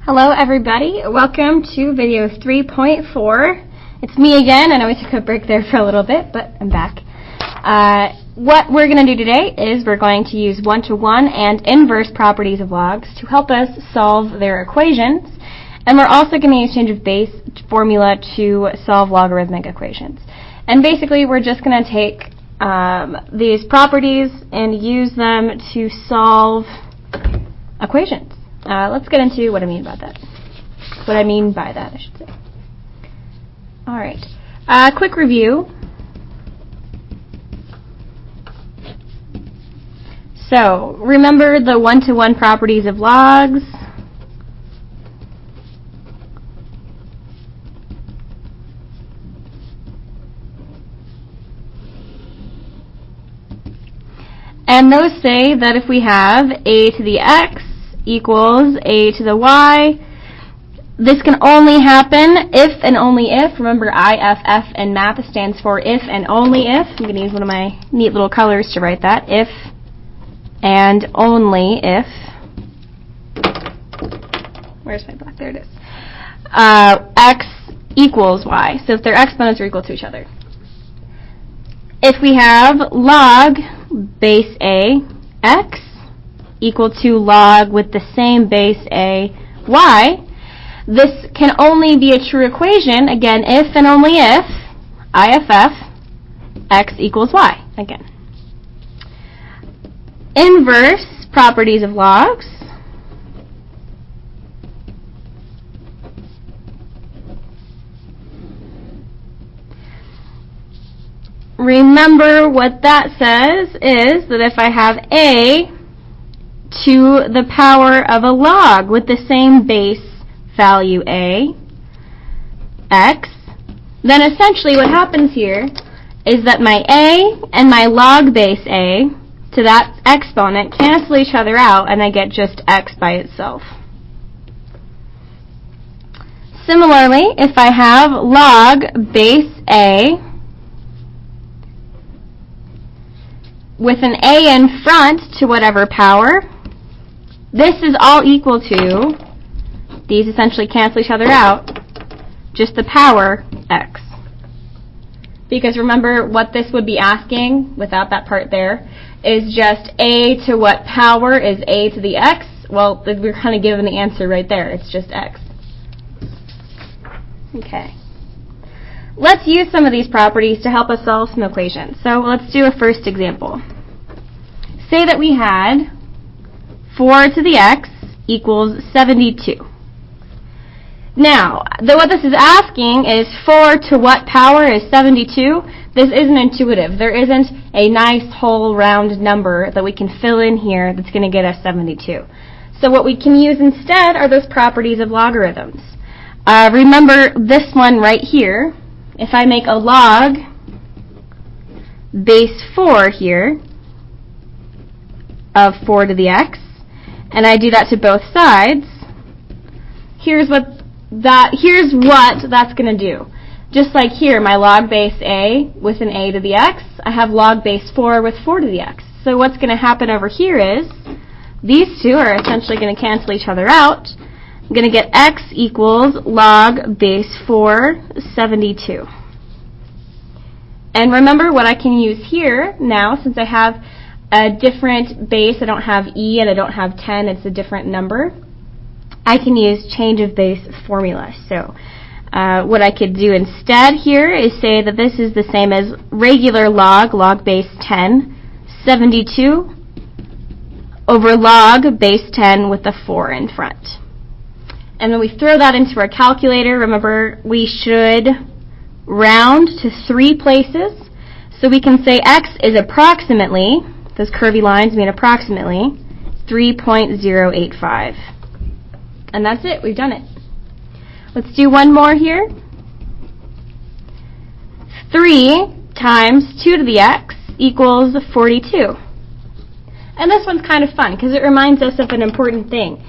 Hello everybody, welcome to video 3.4. It's me again. I know we took a break there for a little bit, but I'm back. What we're going to do today is we're going to use one-to-one and inverse properties of logs to help us solve their equations, and we're also going to use change of base formula to solve logarithmic equations. And basically we're just going to take these properties and use them to solve equations. Let's get into what I mean by that. I should say. All right. Quick review. So, remember the one-to-one properties of logs. And those say that if we have a to the x equals a to the y, this can only happen if and only if. Remember, IFF in math stands for if and only if. I'm going to use one of my neat little colors to write that. If and only if. Where's my black? There it is. X equals y. So if their exponents are equal to each other. If we have log base a x equal to log with the same base a y, this can only be a true equation, again, if and only if IFF x equals y, again. Inverse properties of logs. Remember what that says is that if I have a to the power of a log with the same base value a, x, then essentially what happens here is that my a and my log base a to that exponent cancel each other out, and I get just x by itself. Similarly, if I have log base a with an a in front to whatever power, this is all equal to, these essentially cancel each other out, just the power x. Because remember what this would be asking, without that part there, is just a to what power is a to the x? Well, we're kind of given the answer right there. It's just x. Okay. Let's use some of these properties to help us solve some equations. So let's do a first example. Say that we had 4 to the x equals 72. Now, what this is asking is 4 to what power is 72? This isn't intuitive. There isn't a nice whole round number that we can fill in here that's going to get us 72. So what we can use instead are those properties of logarithms. Remember this one right here. If I make a log base 4 here of 4 to the x, and I do that to both sides, here's what that's going to do. Just like here, my log base a with an a to the x, I have log base 4 with 4 to the x. So what's going to happen over here is these two are essentially going to cancel each other out. I'm going to get x equals log base 4, 72. And remember what I can use here now, since I have a different base, I don't have e and I don't have 10, it's a different number, I can use change of base formula. So what I could do instead here is say that this is the same as regular log base 10, 72, over log base 10 with the 4 in front. And when we throw that into our calculator, remember we should round to 3 places. So we can say x is approximately, those curvy lines mean approximately, 3.085. And that's it. We've done it. Let's do one more here. 3 times 2 to the x equals 42. And this one's kind of fun because it reminds us of an important thing.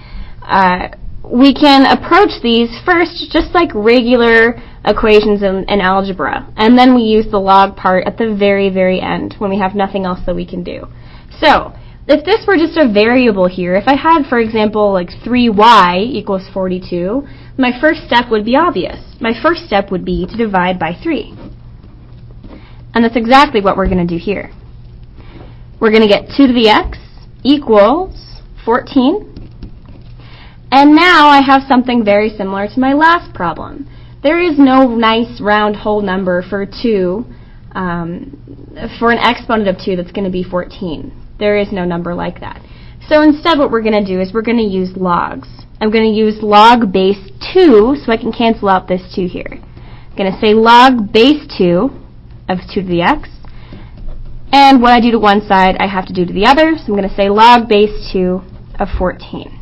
We can approach these first just like regular equations in algebra, and then we use the log part at the very, very end when we have nothing else that we can do. So if this were just a variable here, if I had, for example, like 3y equals 42, my first step would be obvious. My first step would be to divide by 3. And that's exactly what we're going to do here. We're going to get 2 to the x equals 14. And now I have something very similar to my last problem. There is no nice round whole number for 2, for an exponent of 2 that's going to be 14. There is no number like that. So instead what we're going to do is we're going to use logs. I'm going to use log base 2 so I can cancel out this 2 here. I'm going to say log base 2 of 2 to the x. And what I do to one side, I have to do to the other. So I'm going to say log base 2 of 14.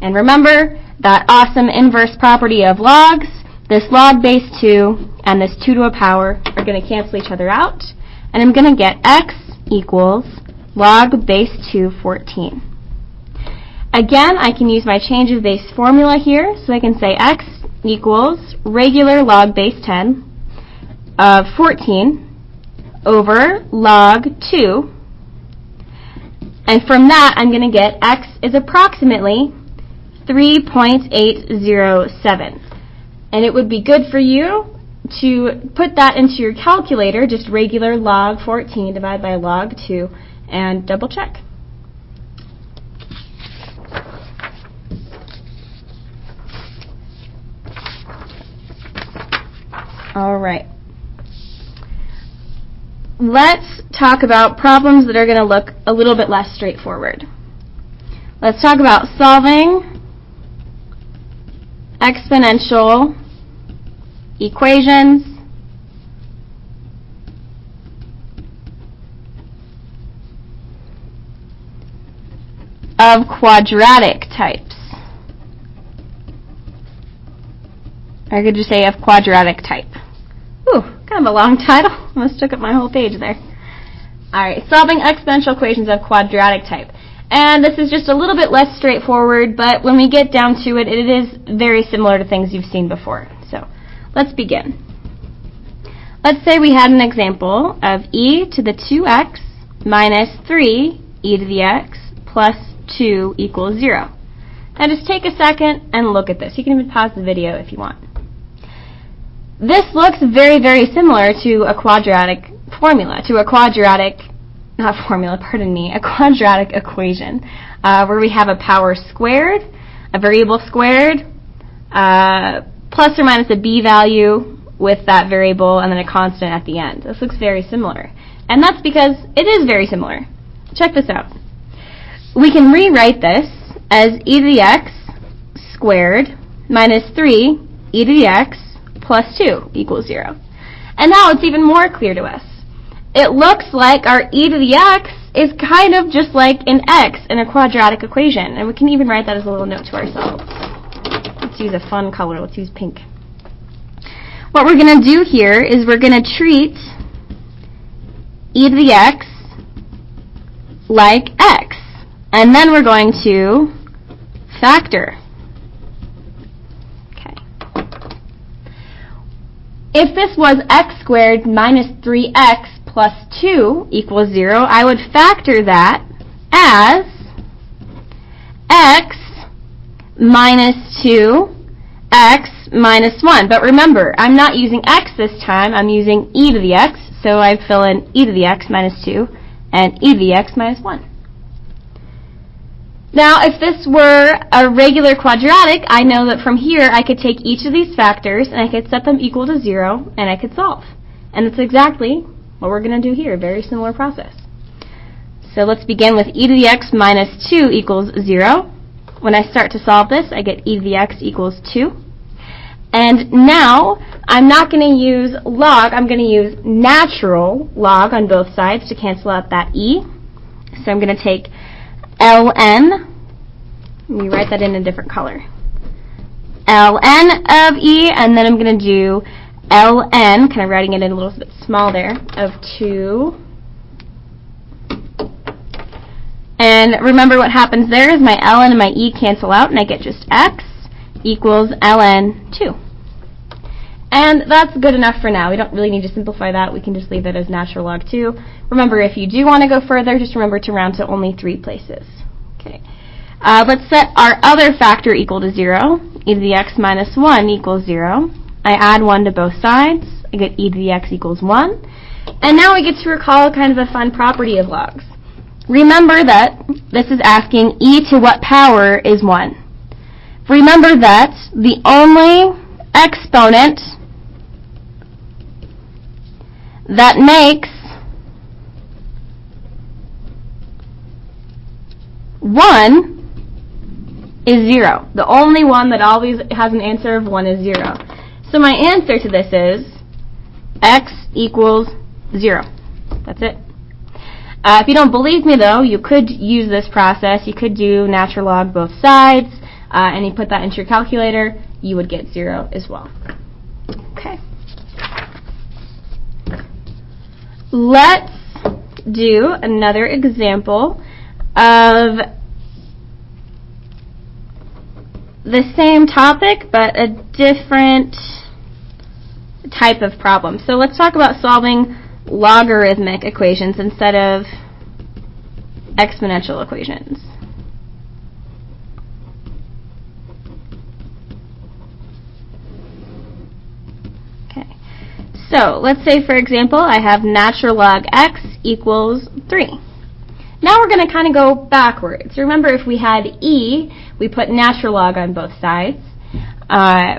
And remember that awesome inverse property of logs. This log base 2 and this 2 to a power are going to cancel each other out. And I'm going to get x equals log base 2 14. Again, I can use my change of base formula here. So I can say x equals regular log base 10 of 14 over log 2. And from that, I'm going to get x is approximately 3.807. And it would be good for you to put that into your calculator, just regular log 14 divided by log 2, and double check. All right. Let's talk about problems that are going to look a little bit less straightforward. Let's talk about solving exponential equations of quadratic types. Or could you say of quadratic type? Ooh, kind of a long title. Almost took up my whole page there. Alright, solving exponential equations of quadratic type. And this is just a little bit less straightforward, but when we get down to it, it is very similar to things you've seen before. So, let's begin. Let's say we had an example of e to the 2x minus 3 e to the x plus 2 equals 0. Now just take a second and look at this. You can even pause the video if you want. This looks very, very similar to a quadratic formula, to a quadratic, not formula, pardon me, a quadratic equation, where we have a power squared, a variable squared, plus or minus a b value with that variable, and then a constant at the end. This looks very similar. And that's because it is very similar. Check this out. We can rewrite this as e to the x squared minus 3 e to the x plus 2 equals 0. And now it's even more clear to us. It looks like our e to the x is kind of just like an x in a quadratic equation. And we can even write that as a little note to ourselves. Let's use a fun color. Let's use pink. What we're going to do here is we're going to treat e to the x like x. And then we're going to factor. Okay. If this was x squared minus 3x plus 2 equals 0, I would factor that as x minus 2, x minus 1. But remember, I'm not using x this time, I'm using e to the x, so I fill in e to the x minus 2 and e to the x minus 1. Now, if this were a regular quadratic, I know that from here I could take each of these factors and I could set them equal to 0 and I could solve. And that's exactly what we're going to do here, a very similar process. So let's begin with e to the x minus 2 equals 0. When I start to solve this, I get e to the x equals 2. And now, I'm not going to use log, I'm going to use natural log on both sides to cancel out that e. So I'm going to take ln, let me write that in a different color, ln of e, and then I'm going to do ln, kind of writing it in a little bit small there, of 2. And remember what happens there is my ln and my e cancel out, and I get just x equals ln 2. And that's good enough for now. We don't really need to simplify that. We can just leave it as natural log 2. Remember, if you do want to go further, just remember to round to only 3 places. Okay. Let's set our other factor equal to 0. E to the x minus 1 equals 0. I add 1 to both sides. I get e to the x equals 1. And now we get to recall kind of a fun property of logs. Remember that this is asking e to what power is 1. Remember that the only exponent that makes 1 is 0. The only one that always has an answer of 1 is 0. So my answer to this is x equals 0. That's it. If you don't believe me, though, you could use this process. You could do natural log both sides, and you put that into your calculator, you would get 0 as well. Okay. Let's do another example of the same topic, but a different type of problem. So let's talk about solving logarithmic equations instead of exponential equations. Okay. So let's say, for example, I have natural log x equals 3. Now we're going to kind of go backwards. Remember, if we had e, we put natural log on both sides.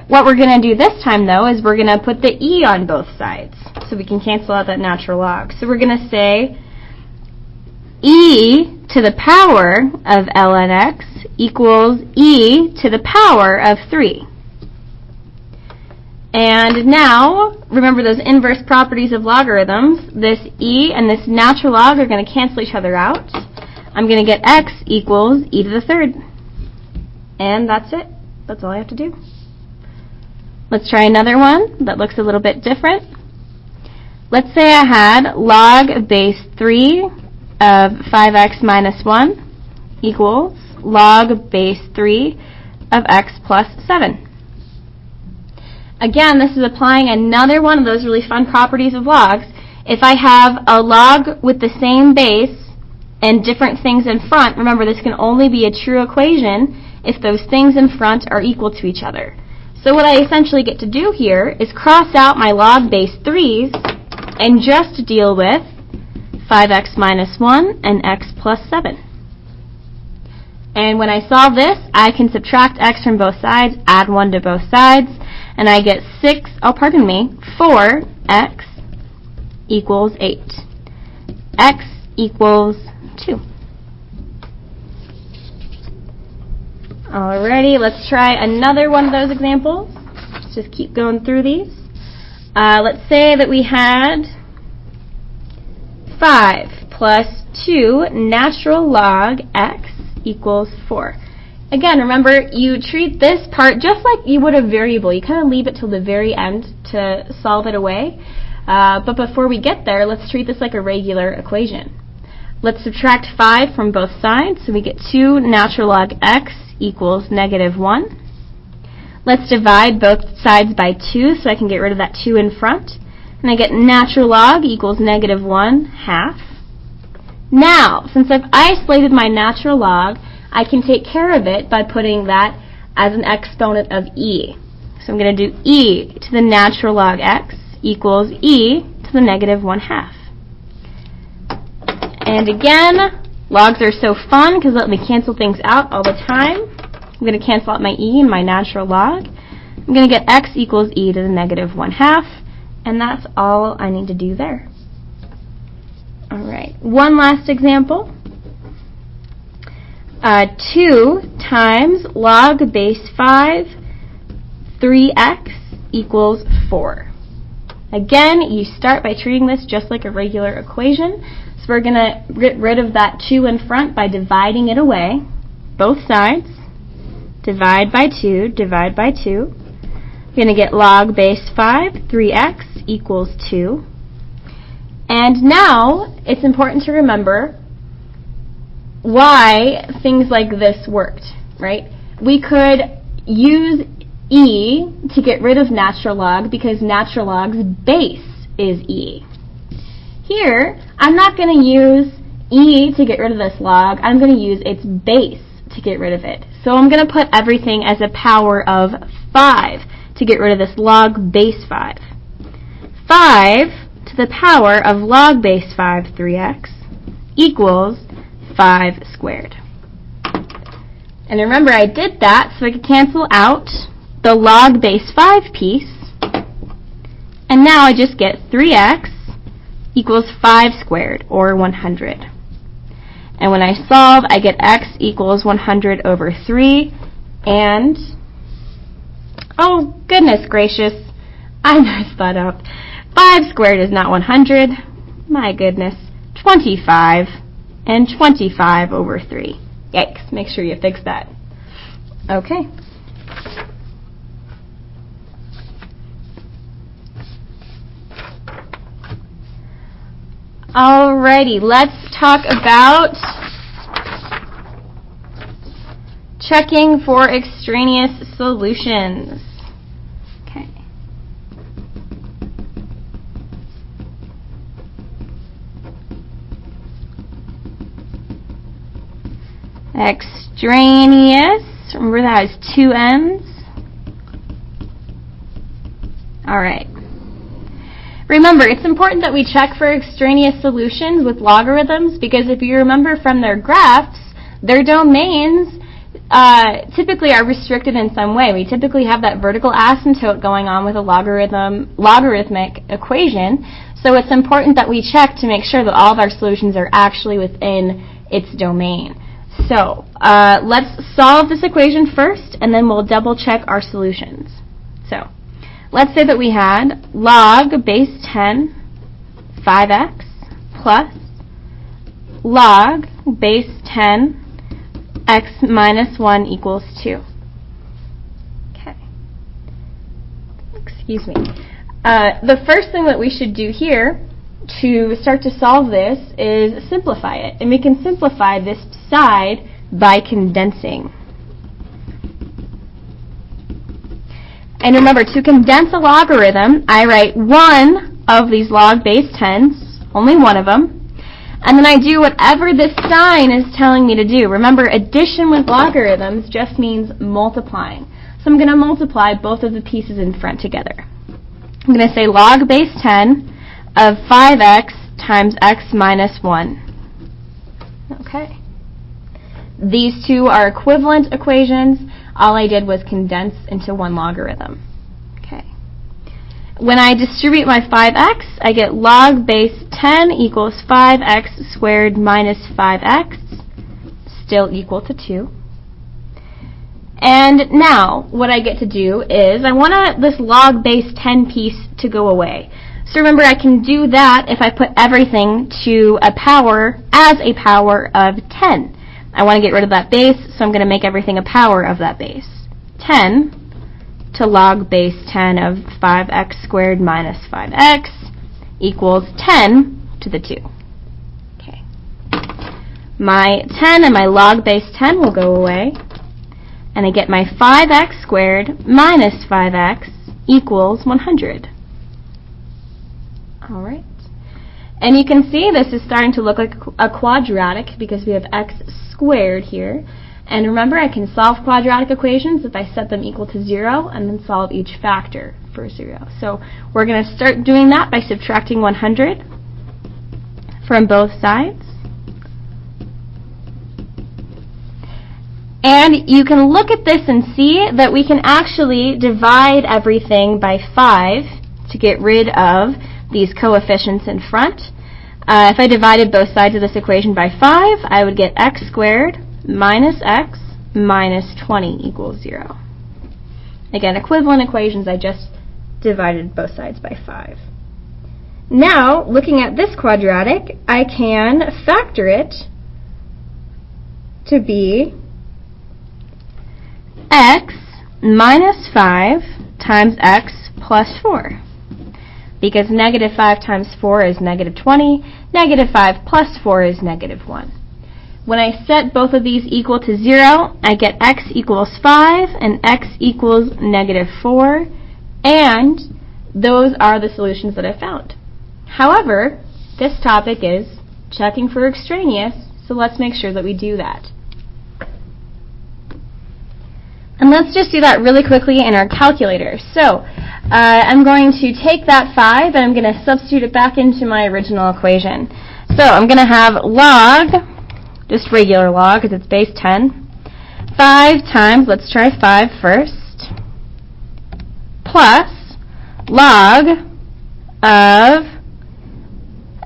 What we're going to do this time, though, is we're going to put the e on both sides, so we can cancel out that natural log. So we're going to say e to the power of ln x equals e to the power of 3. And now, remember those inverse properties of logarithms. This e and this natural log are going to cancel each other out. I'm going to get x equals e to the 3rd. And that's it. That's all I have to do. Let's try another one that looks a little bit different. Let's say I had log base 3 of 5x minus 1 equals log base 3 of x plus 7. Again, this is applying another one of those really fun properties of logs. If I have a log with the same base and different things in front, remember this can only be a true equation if those things in front are equal to each other. So what I essentially get to do here is cross out my log base 3's and just deal with 5x minus 1 and x plus 7. And when I solve this, I can subtract x from both sides, add 1 to both sides, and I get 4x equals 8. X equals 2. Alrighty, let's try another one of those examples. Let's just keep going through these. Let's say that we had 5 plus 2 natural log x equals 4. Again, remember, you treat this part just like you would a variable. You kind of leave it till the very end to solve it away. But before we get there, let's treat this like a regular equation. Let's subtract 5 from both sides, so we get 2 natural log x equals negative 1. Let's divide both sides by 2 so I can get rid of that 2 in front. And I get natural log equals negative 1/2. Now, since I've isolated my natural log, I can take care of it by putting that as an exponent of e. So I'm going to do e to the natural log x equals e to the negative 1/2. And again, logs are so fun because let me cancel things out all the time. I'm going to cancel out my e and my natural log. I'm going to get x equals e to the negative 1/2, and that's all I need to do there. Alright, one last example. 2 times log base 5 3x equals 4. Again, you start by treating this just like a regular equation. So we're going to get rid of that 2 in front by dividing it away. Both sides. Divide by 2, divide by 2. You're going to get log base 5, 3x equals 2. And now, it's important to remember why things like this worked, right? We could use e to get rid of natural log because natural log's base is e. Here, I'm not going to use e to get rid of this log. I'm going to use its base to get rid of it. So I'm going to put everything as a power of 5 to get rid of this log base 5. 5 to the power of log base 5, 3x, equals 5 squared. And remember, I did that so I could cancel out the log base 5 piece. And now I just get 3x equals 5 squared, or 100. And when I solve, I get x equals 100 over 3. And, oh goodness gracious, I messed that up. 5 squared is not 100. My goodness. 25. And 25 over 3. Yikes. Make sure you fix that. Okay. Alrighty, let's talk about checking for extraneous solutions. Okay. Extraneous, remember that has 2 N's. Alright. Remember, it's important that we check for extraneous solutions with logarithms because if you remember from their graphs, their domains typically are restricted in some way. We typically have that vertical asymptote going on with a logarithmic equation, so it's important that we check to make sure that all of our solutions are actually within its domain. So let's solve this equation first, and then we'll double check our solutions. So let's say that we had log base 10 5x plus log base 10 x minus 1 equals 2. Okay. Excuse me. The first thing that we should do here to start to solve this is simplify it. And we can simplify this side by condensing. And remember, to condense a logarithm, I write one of these log base 10s, only one of them, and then I do whatever this sign is telling me to do. Remember, addition with logarithms just means multiplying. So I'm going to multiply both of the pieces in front together. I'm going to say log base 10 of 5x times x minus 1. Okay. These two are equivalent equations. All I did was condense into one logarithm. Okay. When I distribute my 5x, I get log base 10 equals 5x squared minus 5x, still equal to 2. And now, what I get to do is, I want this log base 10 piece to go away. So remember, I can do that if I put everything to a power as a power of 10. I want to get rid of that base, so I'm going to make everything a power of that base. 10 to log base 10 of 5x squared minus 5x equals 10 to the 2. Okay. My 10 and my log base 10 will go away, and I get my 5x squared minus 5x equals 100. All right. And you can see this is starting to look like a quadratic because we have x squared here. And remember, I can solve quadratic equations if I set them equal to 0 and then solve each factor for 0. So we're going to start doing that by subtracting 100 from both sides. And you can look at this and see that we can actually divide everything by 5 to get rid of these coefficients in front. If I divided both sides of this equation by 5, I would get x squared minus x minus 20 equals 0. Again, equivalent equations, I just divided both sides by 5. Now, looking at this quadratic, I can factor it to be x minus 5 times x plus 4. Because negative 5 times 4 is negative 20, negative 5 plus 4 is negative 1. When I set both of these equal to 0, I get x equals 5 and x equals -4, and those are the solutions that I found. However, this topic is checking for extraneous, so let's make sure that we do that. And let's just do that really quickly in our calculator. So I'm going to take that 5 and I'm going to substitute it back into my original equation. So I'm going to have log, just regular log because it's base 10, 5 times, let's try 5 first, plus log of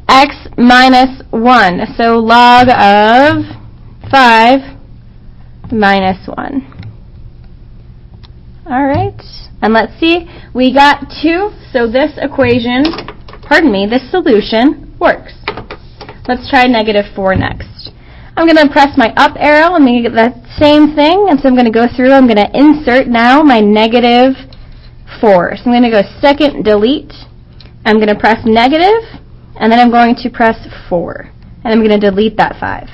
x minus 1. So log of 5 minus 1. All right, and let's see, we got 2, so this equation, this solution works. Let's try -4 next. I'm going to press my up arrow, I'm going to get that same thing, and so I'm going to go through, I'm going to insert now my -4. So I'm going to go second delete, I'm going to press negative, and then I'm going to press 4, and I'm going to delete that 5.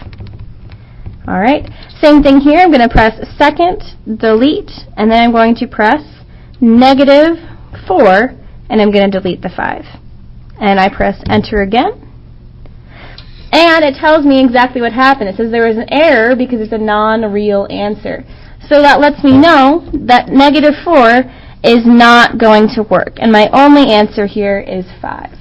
All right, same thing here, I'm going to press second delete, and then I'm going to press -4, and I'm going to delete the 5. And I press enter again. And it tells me exactly what happened. It says there was an error because it's a non-real answer. So that lets me know that -4 is not going to work. And my only answer here is 5.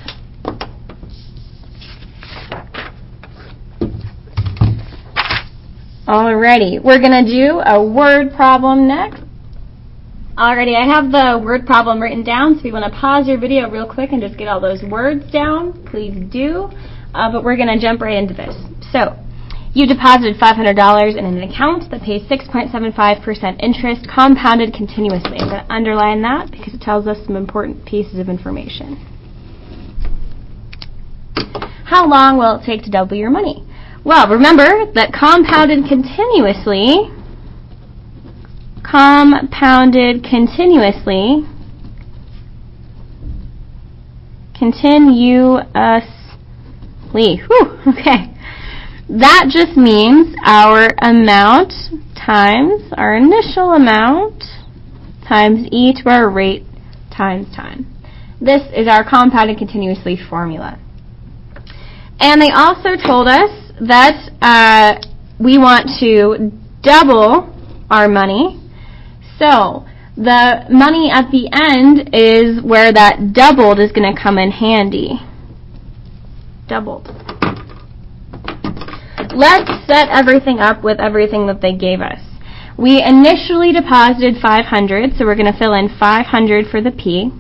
Alrighty, we're going to do a word problem next. Alrighty, I have the word problem written down, so if you want to pause your video real quick and just get all those words down, please do. But we're going to jump right into this. So, you deposited $500 in an account that pays 6.75% interest, compounded continuously. I'm going to underline that because it tells us some important pieces of information. How long will it take to double your money? Well, remember that compounded continuously, whew, okay. That just means our amount times our initial amount times e to our rate times time. This is our compounded continuously formula. And they also told us that we want to double our money. So the money at the end is where that doubled is going to come in handy. Doubled. Let's set everything up with everything that they gave us. We initially deposited 500, so we're going to fill in 500 for the P,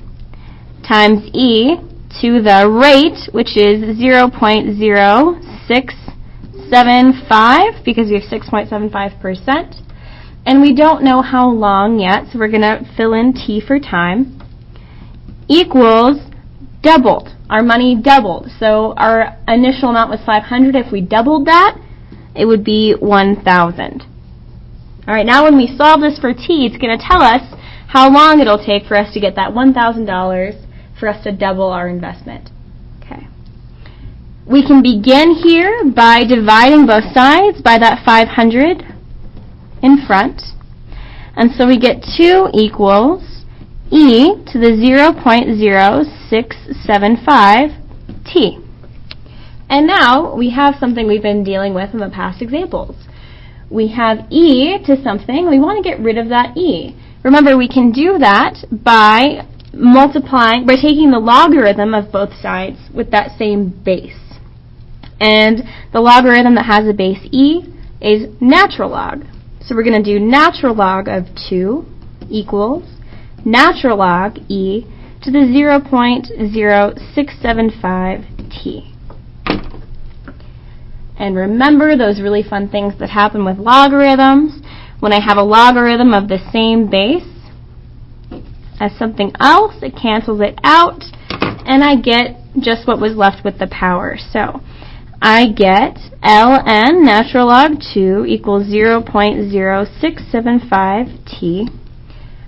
times E to the rate, which is 0.0675, because we have 6.75%. And we don't know how long yet, so we're going to fill in T for time, equals doubled. Our money doubled. So our initial amount was 500. If we doubled that, it would be 1,000. All right, now when we solve this for T, it's going to tell us how long it'll take for us to get that $1,000 for us to double our investment. Okay. We can begin here by dividing both sides by that 500 in front. And so we get 2 equals e to the 0.0675 t. And now we have something we've been dealing with in the past examples. We have e to something. We want to get rid of that e. Remember, we can do that by taking the logarithm of both sides with that same base. And the logarithm that has a base e is natural log. So we're going to do natural log of 2 equals natural log e to the 0.0675 t. And remember those really fun things that happen with logarithms. When I have a logarithm of the same base as something else, it cancels it out, and I get just what was left with the power. So I get ln natural log 2 equals 0.0675 t.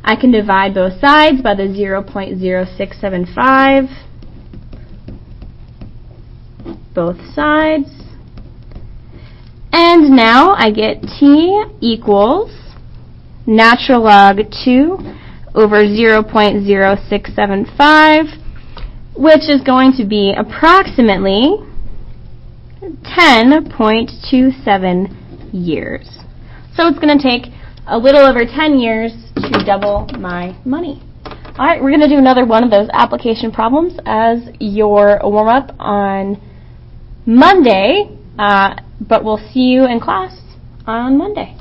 I can divide both sides by the 0.0675, both sides. And now I get t equals natural log 2 over 0.0675, which is going to be approximately 10.27 years. So it's going to take a little over 10 years to double my money. All right, we're going to do another one of those application problems as your warm-up on Monday, but we'll see you in class on Monday.